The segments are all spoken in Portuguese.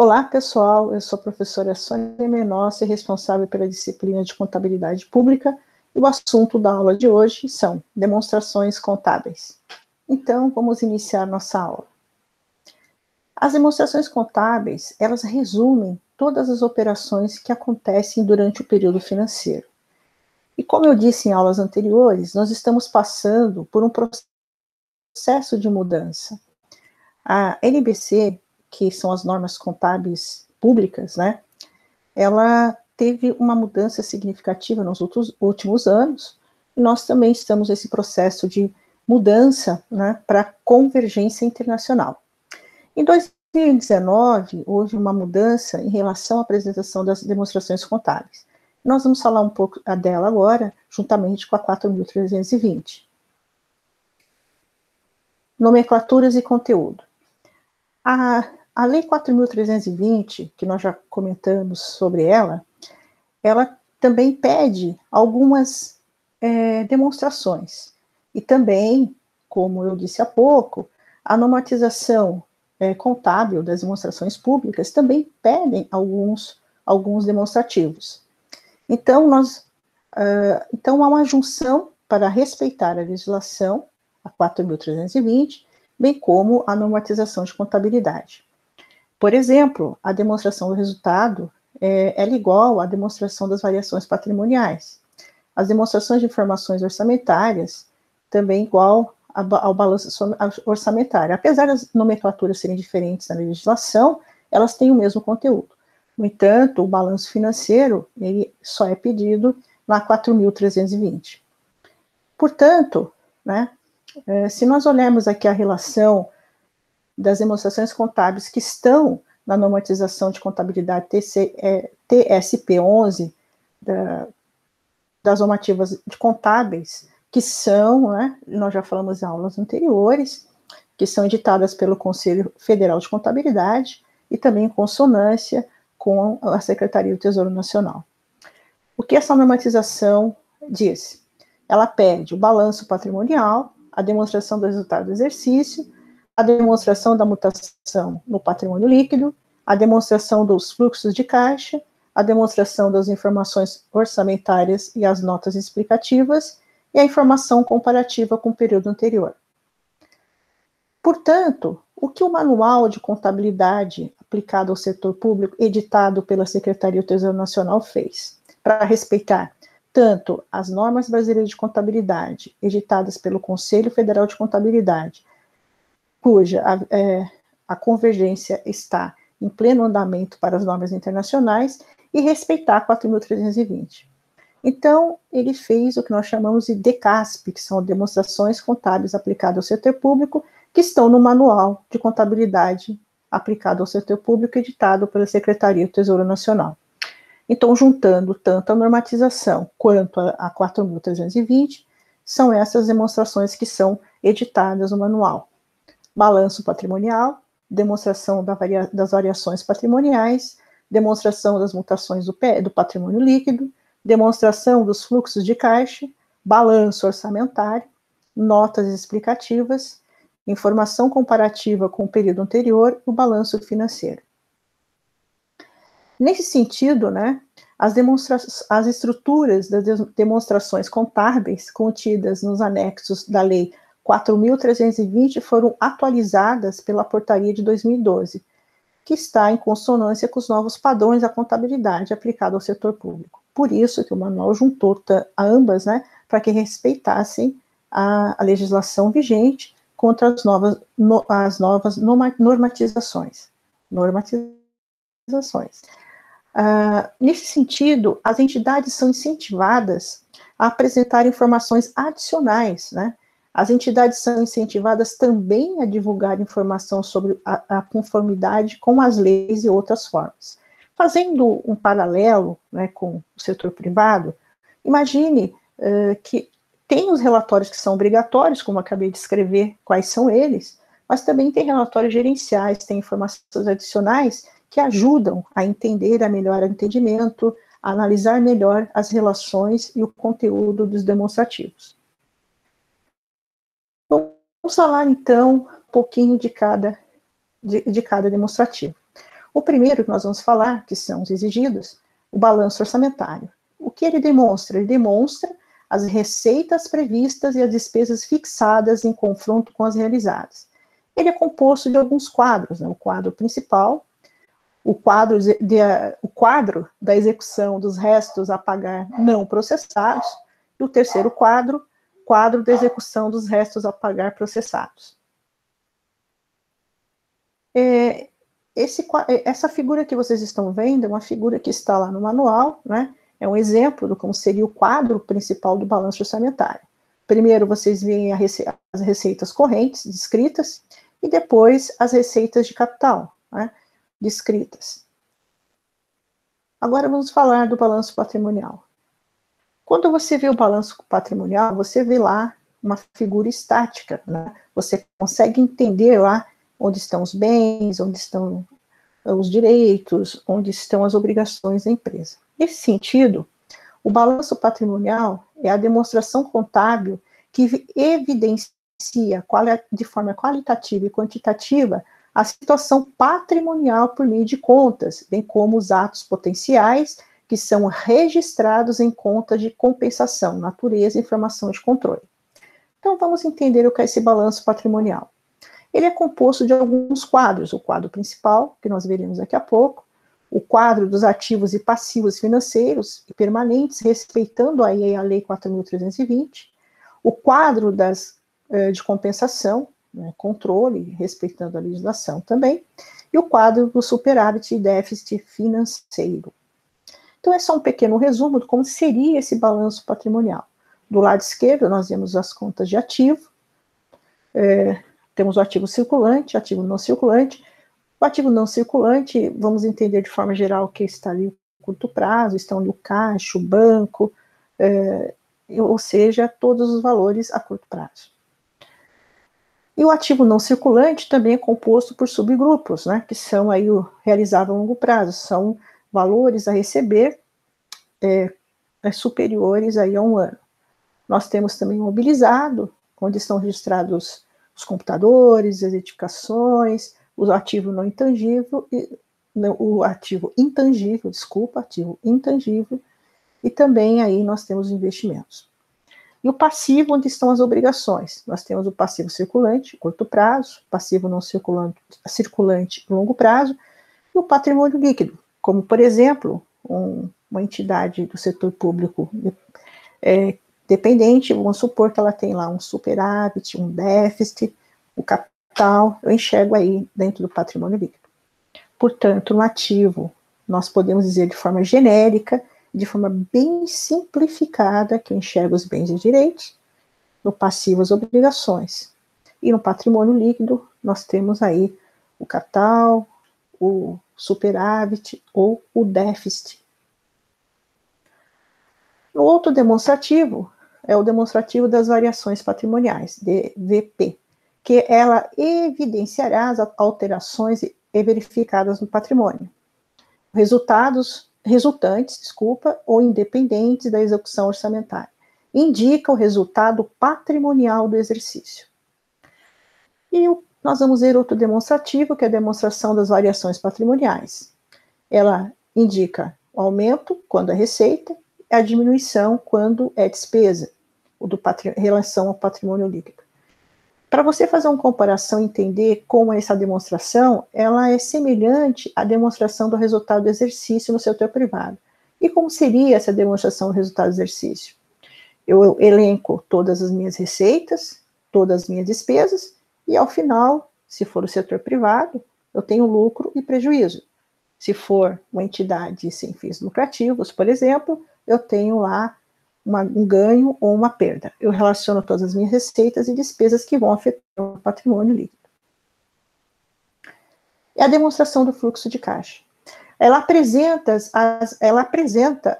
Olá, pessoal, eu sou a professora Sônia Menossi, responsável pela disciplina de Contabilidade Pública, e o assunto da aula de hoje são demonstrações contábeis. Então, vamos iniciar nossa aula. As demonstrações contábeis, elas resumem todas as operações que acontecem durante o período financeiro. E como eu disse em aulas anteriores, nós estamos passando por um processo de mudança. A NBC, que são as normas contábeis públicas, né, ela teve uma mudança significativa nos últimos anos, e nós também estamos nesse processo de mudança, né, para convergência internacional. Em 2019, houve uma mudança em relação à apresentação das demonstrações contábeis. Nós vamos falar um pouco dela agora, juntamente com a 4.320. Nomenclaturas e conteúdo. A Lei 4.320, que nós já comentamos sobre ela também pede algumas demonstrações. E também, como eu disse há pouco, a normatização contábil das demonstrações públicas também pedem alguns demonstrativos. Então, então, há uma junção para respeitar a legislação, a 4.320, bem como a normatização de contabilidade. Por exemplo, a demonstração do resultado é igual à demonstração das variações patrimoniais. As demonstrações de informações orçamentárias também igual ao balanço orçamentário. Apesar das nomenclaturas serem diferentes na legislação, elas têm o mesmo conteúdo. No entanto, o balanço financeiro ele só é pedido na 4.320. Portanto, né, se nós olharmos aqui a relação das demonstrações contábeis que estão na normatização de contabilidade TSP11, das normativas de contábeis, que são, né, nós já falamos em aulas anteriores, que são editadas pelo Conselho Federal de Contabilidade e também em consonância com a Secretaria do Tesouro Nacional. O que essa normatização diz? Ela pede o balanço patrimonial, a demonstração do resultado do exercício, a demonstração da mutação no patrimônio líquido, a demonstração dos fluxos de caixa, a demonstração das informações orçamentárias e as notas explicativas, e a informação comparativa com o período anterior. Portanto, o que o Manual de Contabilidade aplicado ao setor público, editado pela Secretaria do Tesouro Nacional, fez? Para respeitar tanto as normas brasileiras de contabilidade, editadas pelo Conselho Federal de Contabilidade, cuja a convergência está em pleno andamento para as normas internacionais, e respeitar a 4.320. Então, ele fez o que nós chamamos de DECASP, que são demonstrações contábeis aplicadas ao setor público, que estão no Manual de Contabilidade aplicado ao setor público, editado pela Secretaria do Tesouro Nacional. Então, juntando tanto a normatização quanto a 4.320, são essas demonstrações que são editadas no manual. Balanço patrimonial, demonstração das variações patrimoniais, demonstração das mutações do patrimônio líquido, demonstração dos fluxos de caixa, balanço orçamentário, notas explicativas, informação comparativa com o período anterior e o balanço financeiro. Nesse sentido, né, as estruturas das demonstrações contábeis contidas nos anexos da Lei 4.320 foram atualizadas pela Portaria de 2012, que está em consonância com os novos padrões da contabilidade aplicada ao setor público. Por isso que o manual juntou a ambas, né, para que respeitassem a legislação vigente contra as novas normatizações. Nesse sentido, as entidades são incentivadas a apresentar informações adicionais, né? As entidades são incentivadas também a divulgar informação sobre a conformidade com as leis e outras formas. Fazendo um paralelo, né, com o setor privado, imagine que tem os relatórios que são obrigatórios, como eu acabei de escrever quais são eles, mas também tem relatórios gerenciais, tem informações adicionais que ajudam a entender melhor o entendimento, a analisar melhor as relações e o conteúdo dos demonstrativos. Vamos falar, então, um pouquinho de cada demonstrativo. O primeiro que nós vamos falar, que são os exigidos, o balanço orçamentário. O que ele demonstra? Ele demonstra as receitas previstas e as despesas fixadas em confronto com as realizadas. Ele é composto de alguns quadros, né? O quadro principal, o quadro da execução dos restos a pagar não processados, e o terceiro quadro da execução dos restos a pagar processados. Essa figura que vocês estão vendo é uma figura que está lá no manual, né? É um exemplo de como seria o quadro principal do balanço orçamentário. Primeiro, vocês veem as receitas correntes descritas, e depois as receitas de capital, né, descritas. Agora vamos falar do balanço patrimonial. Quando você vê o balanço patrimonial, você vê lá uma figura estática, né? Você consegue entender lá onde estão os bens, onde estão os direitos, onde estão as obrigações da empresa. Nesse sentido, o balanço patrimonial é a demonstração contábil que evidencia de forma qualitativa e quantitativa a situação patrimonial por meio de contas, bem como os atos potenciais que são registrados em conta de compensação, natureza, informação de controle. Então, vamos entender o que é esse balanço patrimonial. Ele é composto de alguns quadros, o quadro principal, que nós veremos daqui a pouco, o quadro dos ativos e passivos financeiros e permanentes, respeitando aí a Lei 4.320, o quadro de compensação, né, controle, respeitando a legislação também, e o quadro do superávit e déficit financeiro. Então, é só um pequeno resumo de como seria esse balanço patrimonial. Do lado esquerdo, nós vemos as contas de ativo, temos o ativo circulante, ativo não circulante. O ativo não circulante, vamos entender de forma geral que está ali a curto prazo, estão ali o caixa, o banco, ou seja, todos os valores a curto prazo. E o ativo não circulante também é composto por subgrupos, né, que são aí o realizável a longo prazo, são valores a receber superiores aí a um ano. Nós temos também o mobilizado, onde estão registrados os computadores, as edificações, o ativo não intangível, o ativo intangível, ativo intangível, e também aí nós temos os investimentos. E o passivo, onde estão as obrigações. Nós temos o passivo circulante, curto prazo, passivo não circulante, longo prazo, e o patrimônio líquido, como, por exemplo, uma entidade do setor público dependente, vamos supor que ela tem lá um superávit, um déficit, o capital, eu enxergo aí dentro do patrimônio líquido. Portanto, no ativo, nós podemos dizer de forma genérica, de forma bem simplificada, que eu enxergo os bens e direitos, no passivo as obrigações, e no patrimônio líquido, nós temos aí o capital, o superávit ou o déficit. O outro demonstrativo é o demonstrativo das variações patrimoniais, DVP, que ela evidenciará as alterações verificadas no patrimônio. Resultantes, ou independentes da execução orçamentária. Indica o resultado patrimonial do exercício. E nós vamos ver outro demonstrativo, que é a demonstração das variações patrimoniais. Ela indica o aumento quando é receita, a diminuição quando é despesa, em relação ao patrimônio líquido. Para você fazer uma comparação e entender como é essa demonstração, ela é semelhante à demonstração do resultado do exercício no setor privado. E como seria essa demonstração do resultado do exercício? Eu elenco todas as minhas receitas, todas as minhas despesas, e ao final, se for o setor privado, eu tenho lucro e prejuízo. Se for uma entidade sem fins lucrativos, por exemplo, eu tenho lá um ganho ou uma perda. Eu relaciono todas as minhas receitas e despesas que vão afetar o patrimônio líquido. É a demonstração do fluxo de caixa. Ela apresenta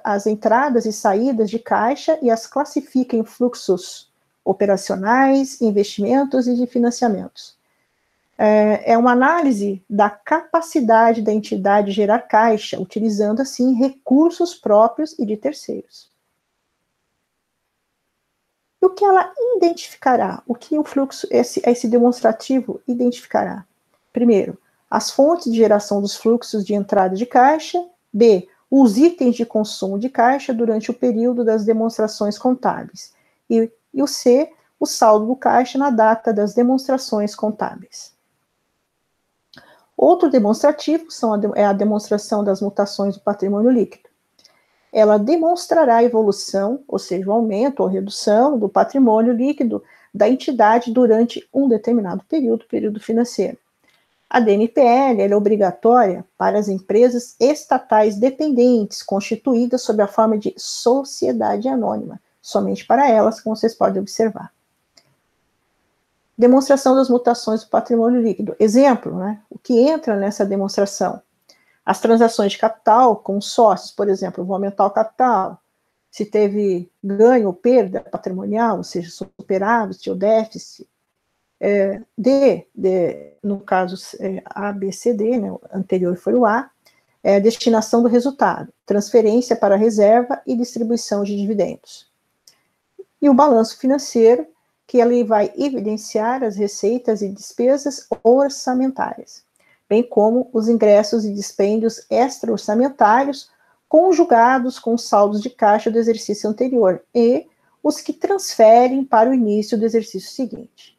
as entradas e saídas de caixa e as classifica em fluxos operacionais, investimentos e de financiamentos. É uma análise da capacidade da entidade gerar caixa, utilizando, assim, recursos próprios e de terceiros. E o que ela identificará? O que o fluxo, esse demonstrativo identificará? Primeiro, as fontes de geração dos fluxos de entrada de caixa. B, os itens de consumo de caixa durante o período das demonstrações contábeis. E o C, o saldo do caixa na data das demonstrações contábeis. Outro demonstrativo é a demonstração das mutações do patrimônio líquido. Ela demonstrará a evolução, ou seja, o aumento ou redução do patrimônio líquido da entidade durante um determinado período financeiro. A DNPL é obrigatória para as empresas estatais dependentes, constituídas sob a forma de sociedade anônima, somente para elas, como vocês podem observar. Demonstração das mutações do patrimônio líquido. Exemplo, né? O que entra nessa demonstração? As transações de capital com sócios, por exemplo, vou aumentar o capital. Se teve ganho ou perda patrimonial, ou seja, superávit ou déficit. No caso A, B, C, D, né, o anterior foi o A, destinação do resultado, transferência para reserva e distribuição de dividendos. E o balanço financeiro, que ele vai evidenciar as receitas e despesas orçamentárias, bem como os ingressos e dispêndios extra-orçamentários conjugados com os saldos de caixa do exercício anterior e os que transferem para o início do exercício seguinte.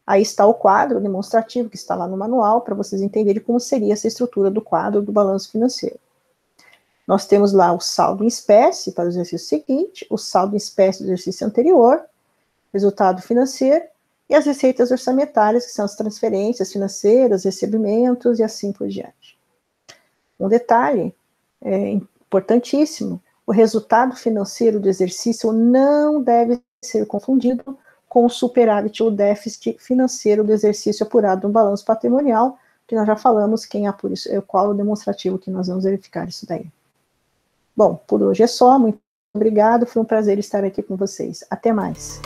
Aí está o quadro demonstrativo que está lá no manual, para vocês entenderem como seria essa estrutura do quadro do balanço financeiro. Nós temos lá o saldo em espécie para o exercício seguinte, o saldo em espécie do exercício anterior, resultado financeiro, e as receitas orçamentárias, que são as transferências financeiras, recebimentos e assim por diante. Um detalhe importantíssimo, o resultado financeiro do exercício não deve ser confundido com o superávit ou déficit financeiro do exercício apurado no balanço patrimonial, que nós já falamos quem apura isso, qual o demonstrativo que nós vamos verificar isso daí. Bom, por hoje é só, muito obrigado, foi um prazer estar aqui com vocês. Até mais.